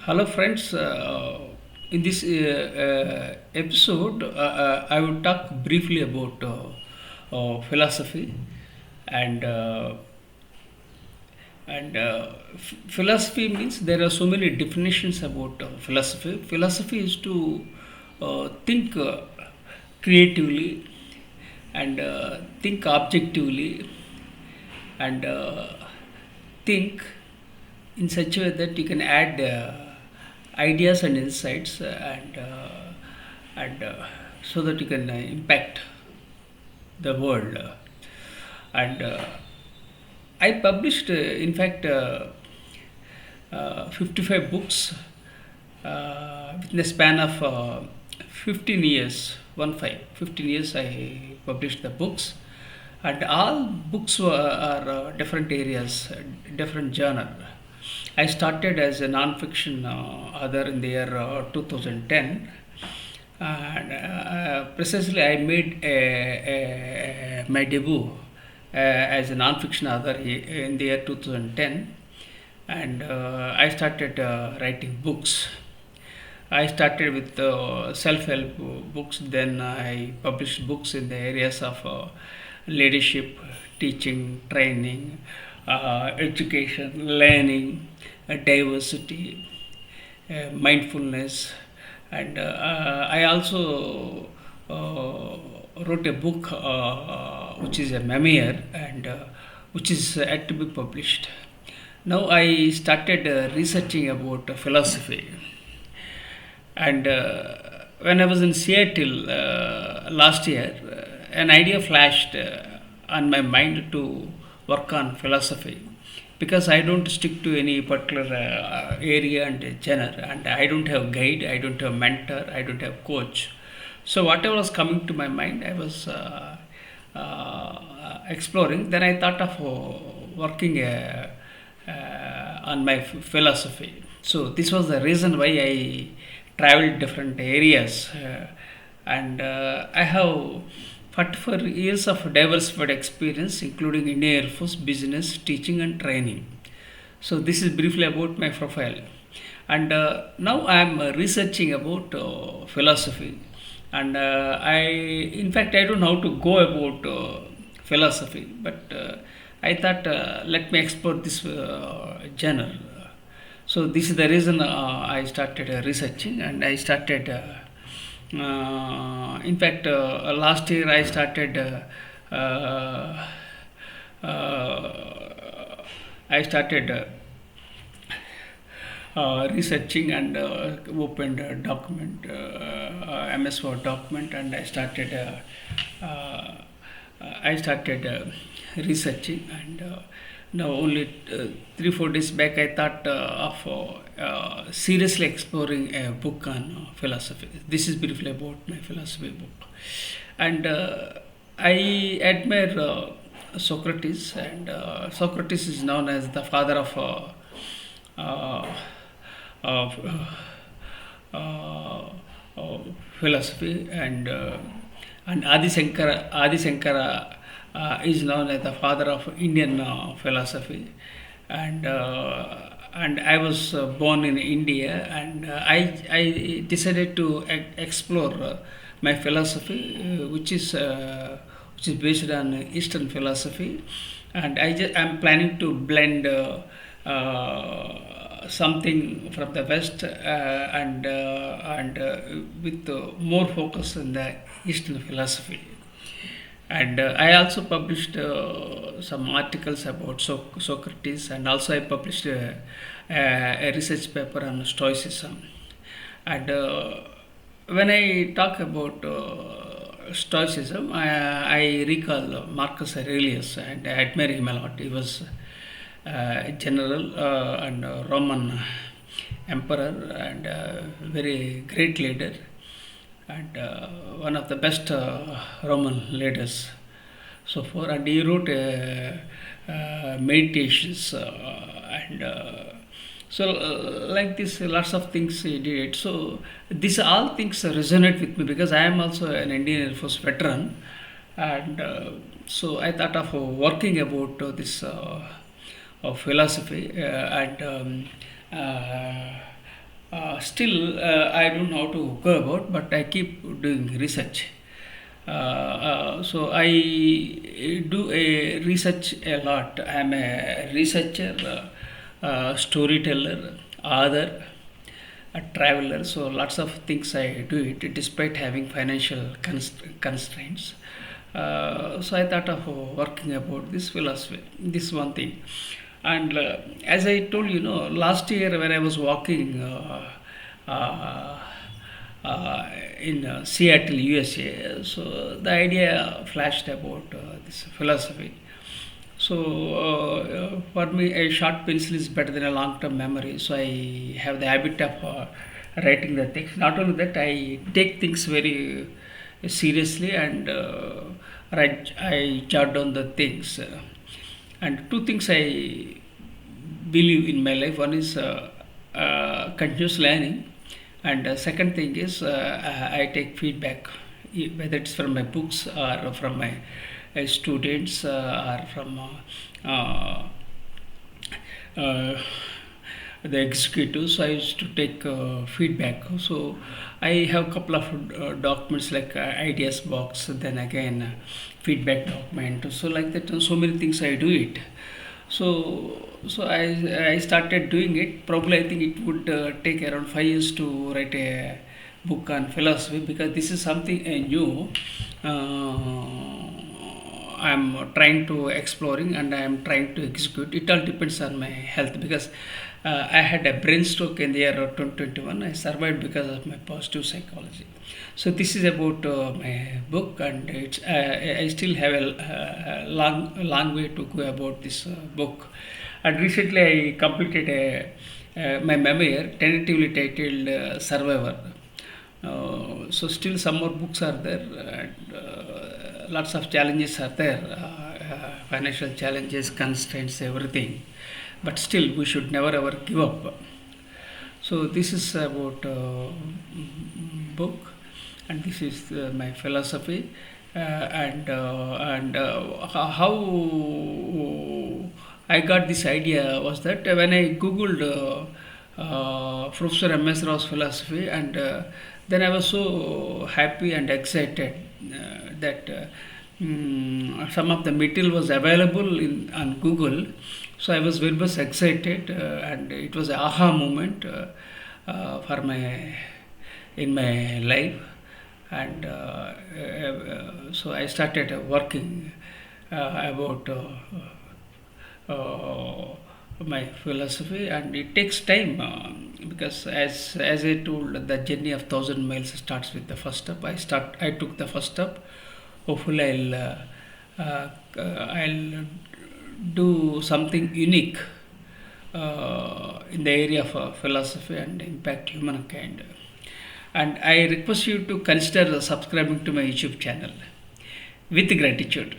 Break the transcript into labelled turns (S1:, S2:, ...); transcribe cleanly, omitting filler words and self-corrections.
S1: Hello, friends. In this episode, I will talk briefly about philosophy and philosophy means there are so many definitions about philosophy. Philosophy is to think creatively and think objectively and think in such a way that you can add ideas and insights and so that you can impact the world. And I published, in fact, 55 books within the span of 15 years. 15 years I published the books, and all books are different areas, different genre. I started as a non-fiction author in the year 2010, and precisely I made my debut as a non-fiction author in the year 2010, and I started writing books. I started with self-help books. Then I published books in the areas of leadership, teaching, training, education, learning, diversity, mindfulness, and I also wrote a book which is a memoir and which is yet to be published. Now I started researching about philosophy, and when I was in Seattle last year, an idea flashed on my mind to work on philosophy because I don't stick to any particular area and genre, and I don't have guide, I don't have mentor, I don't have coach. So whatever was coming to my mind, I was exploring. Then I thought of working on my philosophy. So this was the reason why I traveled different areas, and I have 44 years of diversified experience, including Indian Air Force, business, teaching, and training. So this is briefly about my profile, and now I am researching about philosophy, and in fact, I don't know how to go about philosophy, but I thought let me explore this genre. So this is the reason I started researching, and I started. In fact, last year I started. I started researching and opened a document, MS Word document, and I started researching, and now only 3 4 days back I thought of seriously exploring a book on philosophy. This is briefly about my philosophy book, and I admire Socrates, and Socrates is known as the father of uh, of uh, philosophy, and Adi Shankara is known as the father of Indian philosophy, and I was born in India, and I decided to explore my philosophy, which is based on Eastern philosophy, and I'm planning to blend something from the West and with more focus on the Eastern philosophy. And I also published some articles about Socrates, and also I published a research paper on Stoicism. And when I talk about Stoicism, I recall Marcus Aurelius, and I admire him a lot. He was a general and a Roman emperor, and very great leader, and one of the best Roman leaders so far. And he wrote meditations, and like this, lots of things he did. So these all things resonate with me because I am also an Indian Air Force veteran, and so I thought of working about this of philosophy, and Still, I don't know how to go about, but I keep doing research. So I do a research a lot. I am a researcher, storyteller, author, a traveler. So lots of things I do it despite having financial constraints. So I thought of working about this philosophy. This one thing, and as I told you, know, last year when I was walking. Uh, in Seattle, USA. So the idea flashed about this philosophy. So for me, a short pencil is better than a long-term memory. So I have the habit of writing the things. Not only that, I take things very seriously and I jot down the things. And two things I believe in my life. One is continuous learning, and second thing is I take feedback, whether it's from my books or from my students or from uh, uh, the executives. I used to take feedback. So I have a couple of documents like ideas box, then again feedback document. So like that, so many things I do it. So I started doing it. Probably I think it would take around 5 years to write a book on philosophy, because this is something new. I'm trying to exploring and I am trying to execute. It all depends on my health, because I had a brain stroke in the year of 2021. I survived because of my positive psychology. So this is about my book, and it's I still have a long way to go about this book. And recently I completed my memoir, tentatively titled Survivor. So still some more books are there, and lots of challenges are there, financial challenges, constraints, everything. But still, we should never ever give up. So this is about book, and this is my philosophy, and how I got this idea was that when I googled Professor M.S. Rao's philosophy, and then I was so happy and excited that some of the material was available on Google. So I was very much excited, and it was an aha moment for my in my life, and so I started working about my philosophy, and it takes time, because as I told, the journey of 1,000 miles starts with the first step. I took the first step. Hopefully I'll do something unique in the area of philosophy and impact humankind. And I request you to consider subscribing to my YouTube channel. With gratitude.